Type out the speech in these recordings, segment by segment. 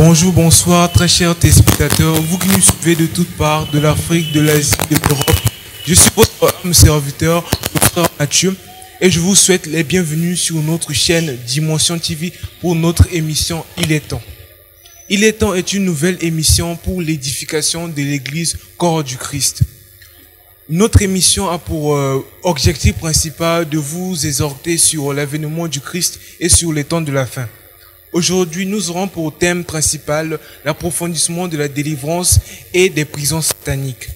Bonjour, bonsoir, très chers téléspectateurs, vous qui nous suivez de toutes parts, de l'Afrique, de l'Asie, de l'Europe. Je suis votre homme serviteur, le frère Mathieu, et je vous souhaite les bienvenus sur notre chaîne Dimension TV pour notre émission Il est temps. Il est temps est une nouvelle émission pour l'édification de l'Église Corps du Christ. Notre émission a pour objectif principal de vous exhorter sur l'avènement du Christ et sur les temps de la fin. Aujourd'hui, nous aurons pour thème principal l'approfondissement de la délivrance et des prisons sataniques.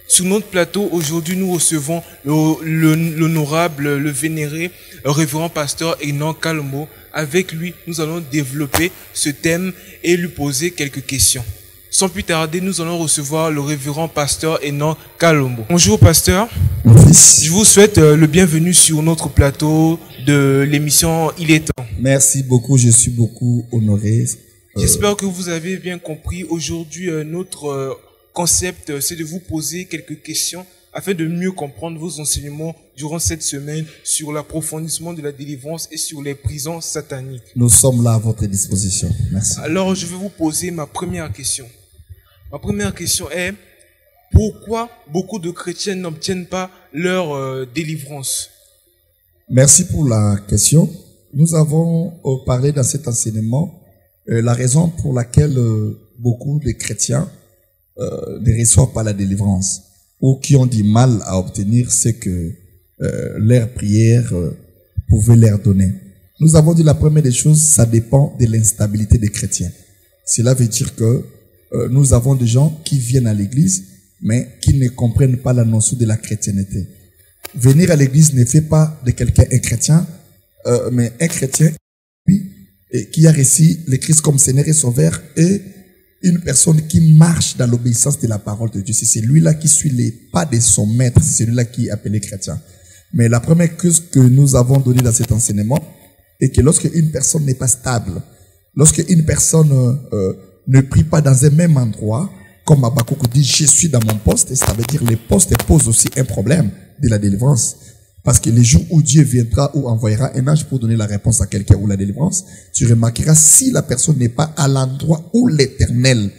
Sur notre plateau, aujourd'hui, nous recevons l'honorable, le vénéré, le révérend pasteur Enoch Kalombo. Avec lui, nous allons développer ce thème et lui poser quelques questions. Sans plus tarder, nous allons recevoir le révérend pasteur Enoch Kalombo. Bonjour pasteur. Je vous souhaite le bienvenu sur notre plateau de l'émission Il est temps. Merci beaucoup, je suis beaucoup honoré. J'espère que vous avez bien compris. Aujourd'hui, notre concept, c'est de vous poser quelques questions afin de mieux comprendre vos enseignements durant cette semaine sur l'approfondissement de la délivrance et sur les prisons sataniques. Nous sommes là à votre disposition. Merci. Alors, je vais vous poser ma première question. Ma première question est, pourquoi beaucoup de chrétiens n'obtiennent pas leur délivrance? Merci pour la question. Nous avons parlé dans cet enseignement la raison pour laquelle beaucoup de chrétiens ne reçoivent pas la délivrance ou qui ont du mal à obtenir ce que leur prière pouvait leur donner. Nous avons dit la première des choses, ça dépend de l'instabilité des chrétiens. Cela veut dire que nous avons des gens qui viennent à l'église mais qui ne comprennent pas la notion de la chrétienté. Venir à l'église ne fait pas de quelqu'un un chrétien, mais un chrétien qui a reçu le Christ comme Seigneur et Sauveur et une personne qui marche dans l'obéissance de la parole de Dieu. C'est celui-là qui suit les pas de son maître, c'est celui-là qui est appelé chrétien. Mais la première chose que nous avons donnée dans cet enseignement est que lorsque une personne n'est pas stable, lorsque une personne ne prie pas dans un même endroit, comme Habakkuk dit, je suis dans mon poste, et ça veut dire les postes posent aussi un problème de la délivrance. Parce que les jours où Dieu viendra ou envoyera un ange pour donner la réponse à quelqu'un ou la délivrance, tu remarqueras si la personne n'est pas à l'endroit où l'Éternel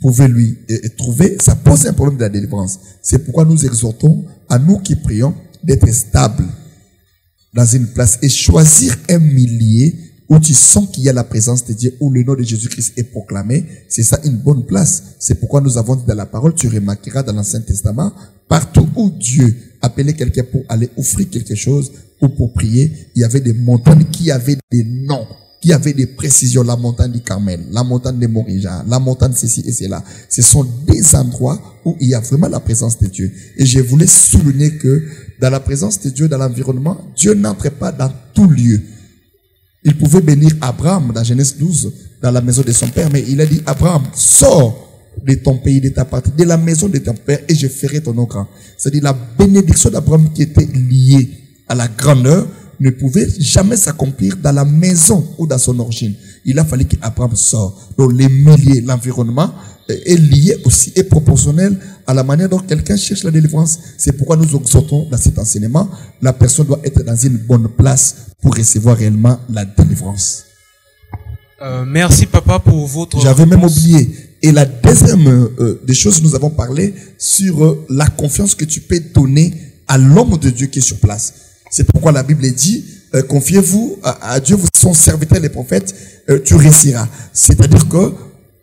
pouvait lui trouver, ça pose un problème de la délivrance. C'est pourquoi nous exhortons à nous qui prions d'être stables dans une place et choisir un milieu où tu sens qu'il y a la présence de Dieu, où le nom de Jésus-Christ est proclamé. C'est ça une bonne place. C'est pourquoi nous avons dit dans la parole, tu remarqueras dans l'Ancien Testament, partout où Dieu appelait quelqu'un pour aller offrir quelque chose ou pour prier, il y avait des montagnes qui avaient des noms, qui avaient des précisions. La montagne du Carmel, la montagne de Morija, la montagne ceci et cela. Ce sont des endroits où il y a vraiment la présence de Dieu. Et je voulais souligner que dans la présence de Dieu, dans l'environnement, Dieu n'entre pas dans tout lieu. Il pouvait bénir Abraham dans Genèse 12, dans la maison de son père, mais il a dit, Abraham, sors de ton pays, de ta patrie, de la maison de ton père, et je ferai ton nom grand. C'est-à-dire la bénédiction d'Abraham qui était liée à la grandeur ne pouvait jamais s'accomplir dans la maison ou dans son origine. Il a fallu qu'Abraham sorte. Donc les milieux, l'environnement est lié aussi, est proportionnel à la manière dont quelqu'un cherche la délivrance. C'est pourquoi nous exhortons dans cet enseignement, la personne doit être dans une bonne place pour recevoir réellement la délivrance. Merci papa pour votre J'avais même oublié. Et la deuxième des choses, nous avons parlé sur la confiance que tu peux donner à l'homme de Dieu qui est sur place. C'est pourquoi la Bible dit, confiez-vous à Dieu, vous son serviteur les prophètes, tu réussiras. C'est-à-dire que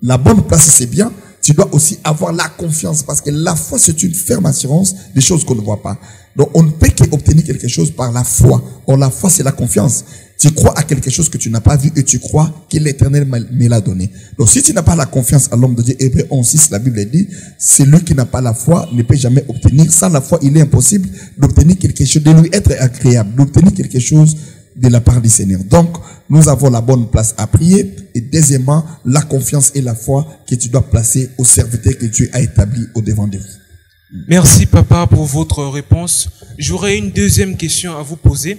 la bonne place c'est bien, tu dois aussi avoir la confiance parce que la foi c'est une ferme assurance des choses qu'on ne voit pas. Donc on ne peut qu'obtenir quelque chose par la foi. Or la foi c'est la confiance. Tu crois à quelque chose que tu n'as pas vu et tu crois que l'Éternel me l'a donné. Donc si tu n'as pas la confiance à l'homme de Dieu, Hébreux 11:6, la Bible dit, celui qui n'a pas la foi ne peut jamais obtenir. Sans la foi, il est impossible d'obtenir quelque chose, de lui être agréable, d'obtenir quelque chose de la part du Seigneur. Donc, nous avons la bonne place à prier et deuxièmement, la confiance et la foi que tu dois placer au serviteur que Dieu a établi au devant de vous. Merci papa pour votre réponse. J'aurais une deuxième question à vous poser.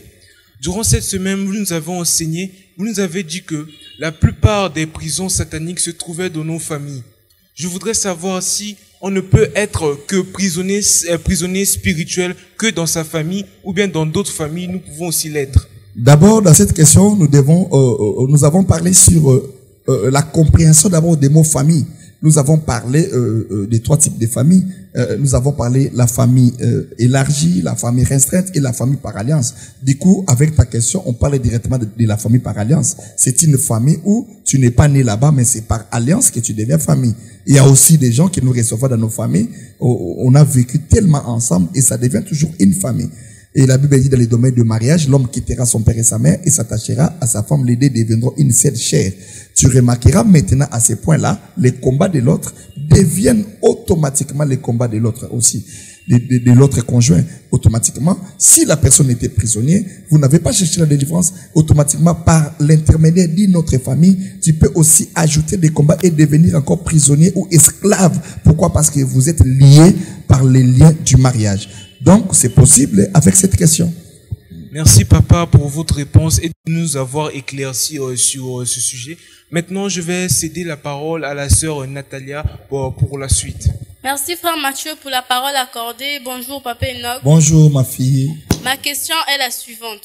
Durant cette semaine, vous nous avez enseigné, vous nous avez dit que la plupart des prisons sataniques se trouvaient dans nos familles. Je voudrais savoir si on ne peut être que prisonnier spirituel que dans sa famille ou bien dans d'autres familles, nous pouvons aussi l'être. D'abord, dans cette question, nous avons parlé sur la compréhension d'abord des mots famille. Nous avons parlé des 3 types de familles. Nous avons parlé la famille élargie, la famille restreinte et la famille par alliance. Du coup, avec ta question, on parle directement de la famille par alliance. C'est une famille où tu n'es pas né là-bas, mais c'est par alliance que tu deviens famille. Il y a aussi des gens qui nous reçoivent dans nos familles. On a vécu tellement ensemble et ça devient toujours une famille. Et la Bible dit dans les domaines de mariage, l'homme quittera son père et sa mère et s'attachera à sa femme, les deux deviendront une seule chair. Tu remarqueras maintenant à ce point-là, les combats de l'autre deviennent automatiquement les combats de l'autre aussi, de l'autre conjoint. Automatiquement, si la personne était prisonnière, vous n'avez pas cherché la délivrance, automatiquement par l'intermédiaire d'une autre famille, tu peux aussi ajouter des combats et devenir encore prisonnier ou esclave. Pourquoi? Parce que vous êtes liés par les liens du mariage. Donc, c'est possible avec cette question. Merci papa pour votre réponse et de nous avoir éclairci sur ce sujet. Maintenant, je vais céder la parole à la sœur Natalia pour la suite. Merci frère Mathieu pour la parole accordée. Bonjour papa Enoch. Bonjour ma fille. Ma question est la suivante.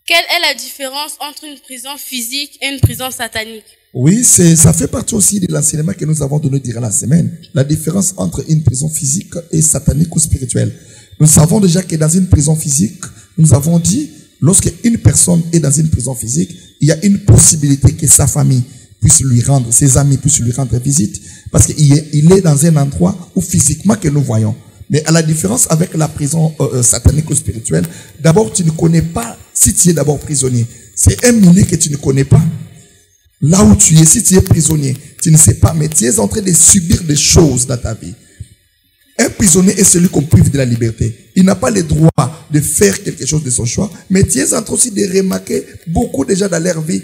Quelle est la différence entre une prison physique et une prison satanique? Oui, ça fait partie aussi de l'enseignement que nous avons donné durant la semaine. La différence entre une prison physique et satanique ou spirituelle. Nous savons déjà que dans une prison physique, nous avons dit, lorsque une personne est dans une prison physique, il y a une possibilité que sa famille puisse lui rendre, ses amis puissent lui rendre visite, parce qu'il est dans un endroit où physiquement que nous voyons. Mais à la différence avec la prison satanique ou spirituelle, d'abord tu ne connais pas si tu es d'abord prisonnier. C'est un milieu que tu ne connais pas. Là où tu es, si tu es prisonnier, tu ne sais pas, mais tu es en train de subir des choses dans ta vie. Un prisonnier est celui qu'on prive de la liberté. Il n'a pas le droit de faire quelque chose de son choix, mais tu es en train aussi de remarquer beaucoup déjà dans leur vie.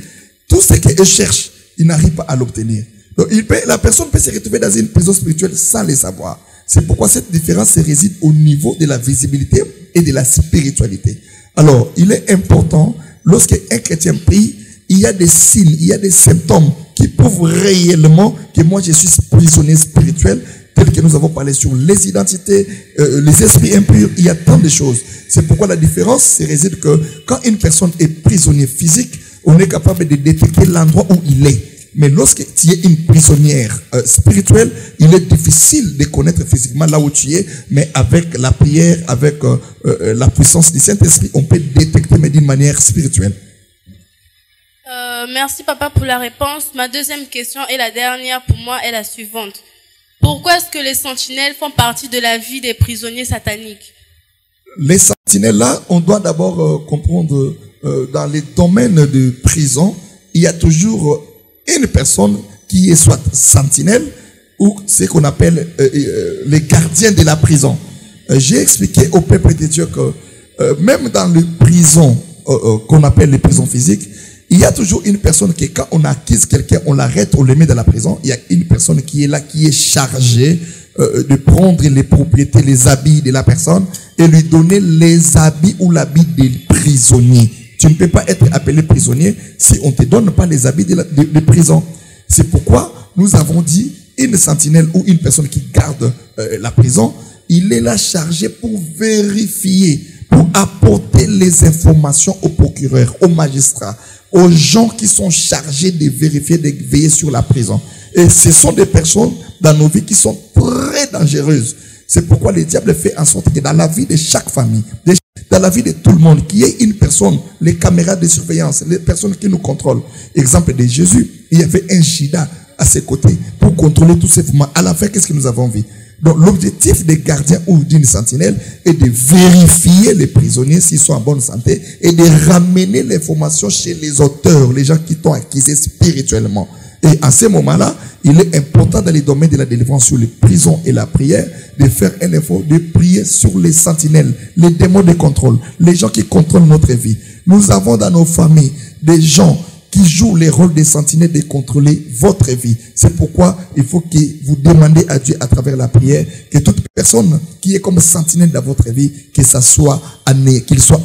Tout ce qu'ils cherchent, ils n'arrivent pas à l'obtenir. Donc la personne peut se retrouver dans une prison spirituelle sans le savoir. C'est pourquoi cette différence réside au niveau de la visibilité et de la spiritualité. Alors, il est important, lorsqu'un chrétien prie, il y a des signes, il y a des symptômes qui prouvent réellement que moi je suis prisonnier spirituel, tel que nous avons parlé sur les identités, les esprits impurs, il y a tant de choses. C'est pourquoi la différence réside que quand une personne est prisonnier physique, on est capable de détecter l'endroit où il est. Mais lorsque tu es une prisonnière spirituelle, il est difficile de connaître physiquement là où tu es, mais avec la prière, avec la puissance du Saint-Esprit, on peut détecter, mais d'une manière spirituelle. Merci papa pour la réponse. Ma deuxième question et la dernière pour moi est la suivante. Pourquoi est-ce que les sentinelles font partie de la vie des prisonniers sataniques? Les sentinelles là, on doit d'abord comprendre dans les domaines de prison, il y a toujours une personne qui est soit sentinelle ou ce qu'on appelle les gardiens de la prison. J'ai expliqué au peuple de Dieu que même dans les prisons qu'on appelle les prisons physiques, il y a toujours une personne qui, quand on acquise quelqu'un, on l'arrête, on le met dans la prison. Il y a une personne qui est là, qui est chargée de prendre les propriétés, les habits de la personne et lui donner les habits ou l'habit des prisonniers. Tu ne peux pas être appelé prisonnier si on ne te donne pas les habits de prison. C'est pourquoi nous avons dit une sentinelle ou une personne qui garde la prison, il est là chargé pour vérifier, pour apporter les informations au procureur, au magistrat, aux gens qui sont chargés de vérifier, de veiller sur la prison. Et ce sont des personnes dans nos vies qui sont très dangereuses. C'est pourquoi le diable fait en sorte que dans la vie de chaque famille, dans la vie de tout le monde, qu'il y ait une personne, les caméras de surveillance, les personnes qui nous contrôlent. Exemple de Jésus, il y avait un Judas à ses côtés pour contrôler tous ces mouvements. À la fin, qu'est-ce que nous avons vu? Donc l'objectif des gardiens ou d'une sentinelle est de vérifier les prisonniers s'ils sont en bonne santé et de ramener l'information chez les auteurs, les gens qui t'ont acquis spirituellement. Et à ce moment-là, il est important dans les domaines de la délivrance sur les prisons et la prière de faire un effort de prier sur les sentinelles, les démons de contrôle, les gens qui contrôlent notre vie. Nous avons dans nos familles des gens qui jouent les rôles des sentinelles de contrôler votre vie. C'est pourquoi il faut que vous demandez à Dieu à travers la prière que toute personne qui est comme sentinelle dans votre vie, qu'il soit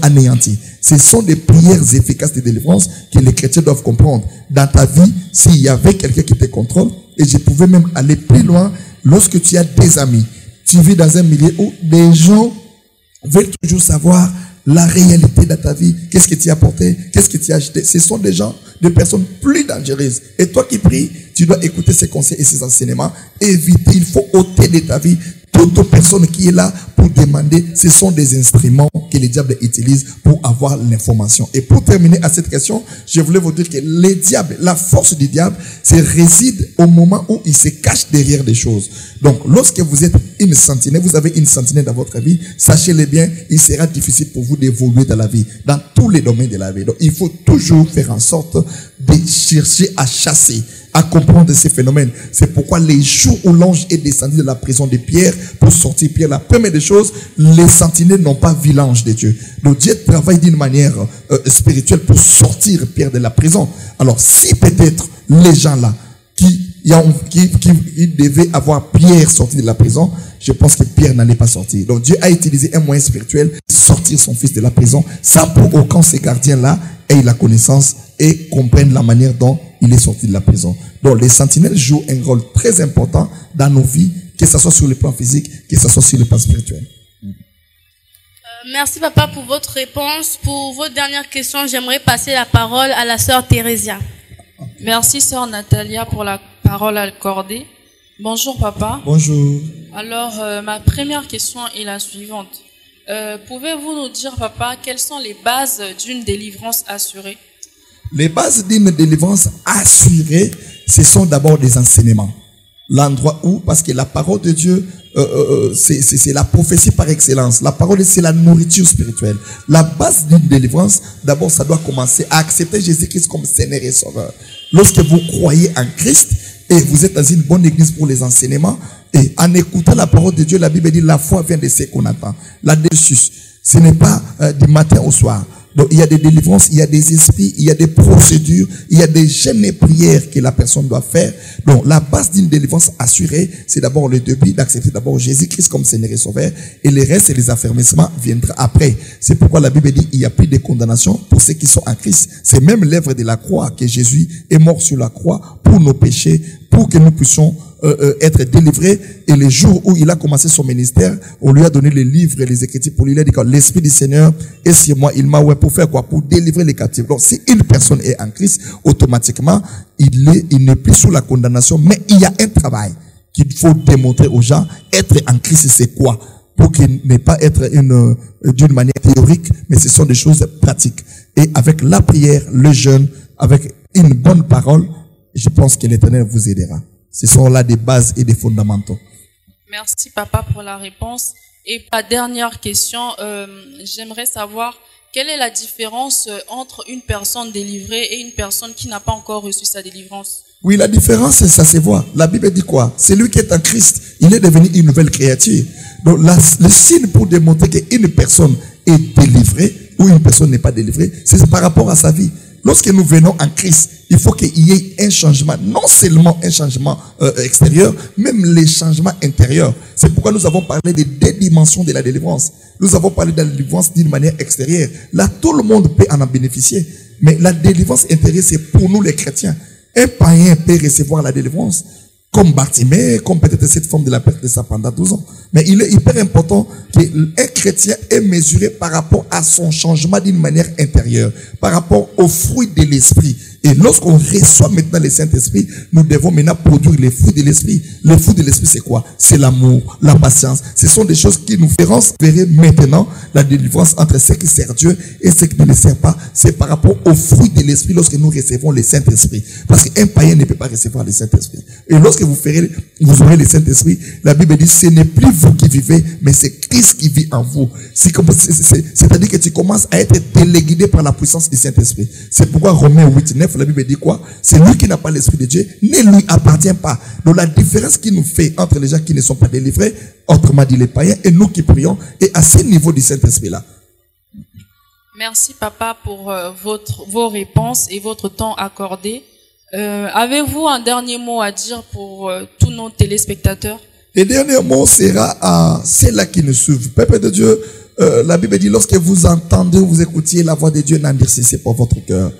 anéanti. Ce sont des prières efficaces de délivrance que les chrétiens doivent comprendre. Dans ta vie, s'il y avait quelqu'un qui te contrôle, et je pouvais même aller plus loin, lorsque tu as des amis, tu vis dans un milieu où des gens veulent toujours savoir la réalité de ta vie. Qu'est-ce que tu as apporté? Qu'est-ce que tu as acheté? Ce sont des gens, des personnes plus dangereuses. Et toi qui pries, tu dois écouter ces conseils et ces enseignements. Éviter, il faut ôter de ta vie toute personne qui est là pour demander. Ce sont des instruments que le diable utilise pour avoir l'information. Et pour terminer à cette question, je voulais vous dire que le diable, la force du diable, réside au moment où il se cache derrière des choses. Donc, lorsque vous êtes une sentinelle, vous avez une sentinelle dans votre vie, sachez-le bien, il sera difficile pour vous d'évoluer dans la vie, dans tous les domaines de la vie. Donc, il faut toujours faire en sorte de chercher à chasser, à comprendre ces phénomènes. C'est pourquoi les jours où l'ange est descendu de la prison de Pierre pour sortir Pierre, la première des choses, les sentinelles n'ont pas vu l'ange de Dieu. Donc Dieu travaille d'une manière spirituelle pour sortir Pierre de la prison. Alors si peut-être les gens là qui devaient avoir Pierre sorti de la prison, je pense que Pierre n'allait pas sortir. Donc Dieu a utilisé un moyen spirituel pour sortir son fils de la prison, sans pour aucun ces gardiens-là aient la connaissance et comprennent la manière dont il est sorti de la prison. Donc les sentinelles jouent un rôle très important dans nos vies, que ce soit sur le plan physique, que ce soit sur le plan spirituel. Merci papa pour votre réponse. Pour votre dernière question, j'aimerais passer la parole à la sœur Thérésia. Merci sœur Natalia pour la parole accordée. Bonjour papa. Bonjour. Alors ma première question est la suivante. Pouvez-vous nous dire papa quelles sont les bases d'une délivrance assurée? Les bases d'une délivrance assurée, ce sont d'abord des enseignements. L'endroit où, parce que la parole de Dieu, c'est la prophétie par excellence. La parole, c'est la nourriture spirituelle. La base d'une délivrance, d'abord, ça doit commencer à accepter Jésus-Christ comme Seigneur et Sauveur. Lorsque vous croyez en Christ et vous êtes dans une bonne église pour les enseignements, et en écoutant la parole de Dieu, la Bible dit la foi vient de ce qu'on entend. La délivrance, ce n'est pas du matin au soir. Donc, il y a des délivrances, il y a des esprits, il y a des procédures, il y a des jeûnes et prières que la personne doit faire. Donc, la base d'une délivrance assurée, c'est d'abord le début d'accepter d'abord Jésus-Christ comme Seigneur et Sauveur, et le reste et les affermissements viendront après. C'est pourquoi la Bible dit, il n'y a plus de condamnation pour ceux qui sont en Christ. C'est même l'œuvre de la croix que Jésus est mort sur la croix pour nos péchés, pour que nous puissions être délivrés. Et le jour où il a commencé son ministère, on lui a donné les livres et les Écritures pour lui. Il a dit que l'Esprit du Seigneur est sur moi. Il m'a pour faire quoi? Pour délivrer les captifs. Donc si une personne est en Christ, automatiquement, il n'est plus sous la condamnation. Mais il y a un travail qu'il faut démontrer aux gens. Être en Christ, c'est quoi? Pour qu'il n'ait pas être d'une manière théorique, mais ce sont des choses pratiques. Et avec la prière, le jeûne, avec une bonne parole, je pense que l'Éternel vous aidera. Ce sont là des bases et des fondamentaux. Merci papa pour la réponse. Et ma dernière question, j'aimerais savoir quelle est la différence entre une personne délivrée et une personne qui n'a pas encore reçu sa délivrance? Oui, la différence, ça se voit. La Bible dit quoi? Celui qui est en Christ, il est devenu une nouvelle créature. Donc le signe pour démontrer qu'une personne est délivrée ou une personne n'est pas délivrée, c'est par rapport à sa vie. Lorsque nous venons en Christ, il faut qu'il y ait un changement, non seulement un changement extérieur, même les changements intérieurs. C'est pourquoi nous avons parlé des deux dimensions de la délivrance. Nous avons parlé de la délivrance d'une manière extérieure. Là, tout le monde peut en bénéficier. Mais la délivrance intérieure, c'est pour nous les chrétiens. Un païen peut recevoir la délivrance, comme Bartimée, comme peut-être cette forme de la perte de sa pendant 12 ans. Mais il est hyper important qu'un chrétien est mesuré par rapport à son changement d'une manière intérieure, par rapport aux fruits de l'esprit. Et lorsqu'on reçoit maintenant le Saint-Esprit, nous devons maintenant produire les fruits de l'esprit. Les fruits de l'esprit, c'est quoi? C'est l'amour, la patience. Ce sont des choses qui nous feront verrer maintenant la délivrance entre ceux qui servent Dieu et ceux qui ne le servent pas. C'est par rapport aux fruits de l'esprit lorsque nous recevons le Saint-Esprit. Parce qu'un païen ne peut pas recevoir le Saint-Esprit. Et lorsque vous aurez le Saint-Esprit, la Bible dit, ce n'est plus vous qui vivez, mais c'est Christ qui vit en vous. C'est-à-dire que tu commences à être téléguidé par la puissance du Saint-Esprit. C'est pourquoi Romains 8:9, la Bible dit quoi? C'est lui qui n'a pas l'Esprit de Dieu, ne lui appartient pas. Donc la différence qui nous fait entre les gens qui ne sont pas délivrés, autrement dit les païens, et nous qui prions, est à ce niveau du Saint-Esprit-là. Merci papa pour vos réponses et votre temps accordé. Avez-vous un dernier mot à dire pour tous nos téléspectateurs? Le dernier mot sera à ceux-là qui nous suivent. Peuple de Dieu, la Bible dit, lorsque vous entendez ou vous écoutiez la voix de Dieu, n'endurcissez pas votre cœur.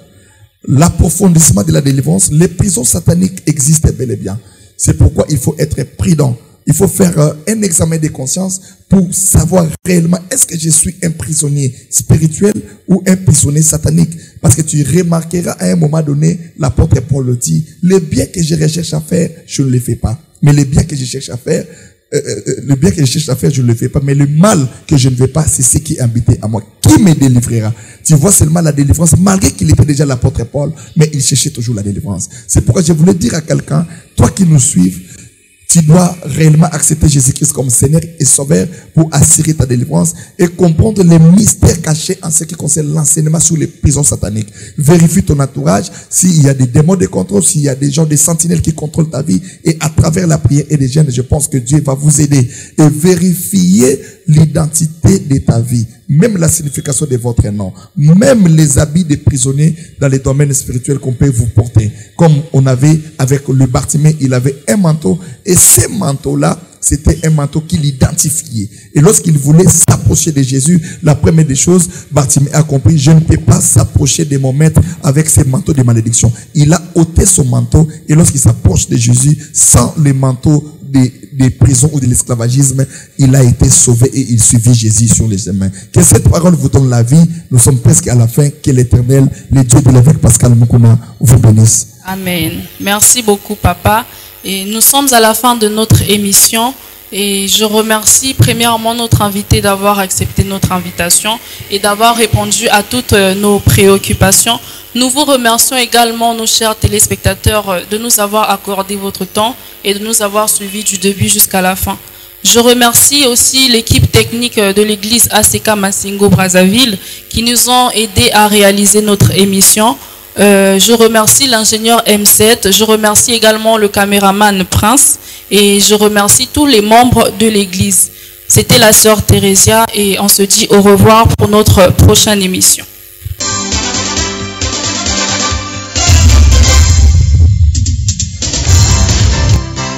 L'approfondissement de la délivrance, les prisons sataniques existent bel et bien. C'est pourquoi il faut être prudent. Il faut faire un examen de conscience pour savoir réellement est-ce que je suis un prisonnier spirituel ou un prisonnier satanique. Parce que tu remarqueras à un moment donné, l'apôtre Paul le dit, les biens que je recherche à faire, je ne les fais pas. Mais les biens que je cherche à faire, je ne le fais pas. Mais le mal que je ne vais pas, c'est ce qui est habité à moi. Qui me délivrera? Tu vois seulement la délivrance, malgré qu'il était déjà l'apôtre Paul, mais il cherchait toujours la délivrance. C'est pourquoi je voulais dire à quelqu'un, toi qui nous suives, tu dois réellement accepter Jésus-Christ comme Seigneur et Sauveur pour assurer ta délivrance et comprendre les mystères cachés en ce qui concerne l'enseignement sur les prisons sataniques. Vérifie ton entourage, s'il y a des démons de contrôle, s'il y a des gens, des sentinelles qui contrôlent ta vie, et à travers la prière et les jeûnes, je pense que Dieu va vous aider. Et vérifier l'identité de ta vie, même la signification de votre nom, même les habits des prisonniers dans les domaines spirituels qu'on peut vous porter. Comme on avait avec le Bartimée, il avait un manteau, et ce manteau-là, c'était un manteau qui l'identifiait. Et lorsqu'il voulait s'approcher de Jésus, la première des choses, Bartimée a compris, je ne peux pas s'approcher de mon maître avec ce manteau de malédiction. Il a ôté son manteau, et lorsqu'il s'approche de Jésus, sans le manteau des prisons ou de l'esclavagisme, il a été sauvé et il suivit Jésus sur les chemins. Que cette parole vous donne la vie. Nous sommes presque à la fin. Que l'Éternel, le Dieu de l'évêque Pascal Moukouna, vous bénisse. Amen. Merci beaucoup, papa. Et nous sommes à la fin de notre émission. Et je remercie premièrement notre invité d'avoir accepté notre invitation et d'avoir répondu à toutes nos préoccupations. Nous vous remercions également, nos chers téléspectateurs, de nous avoir accordé votre temps et de nous avoir suivis du début jusqu'à la fin. Je remercie aussi l'équipe technique de l'église ACK Massingo Brazzaville qui nous ont aidés à réaliser notre émission. Je remercie l'ingénieur M7, je remercie également le caméraman Prince et je remercie tous les membres de l'église. C'était la sœur Thérésia et on se dit au revoir pour notre prochaine émission.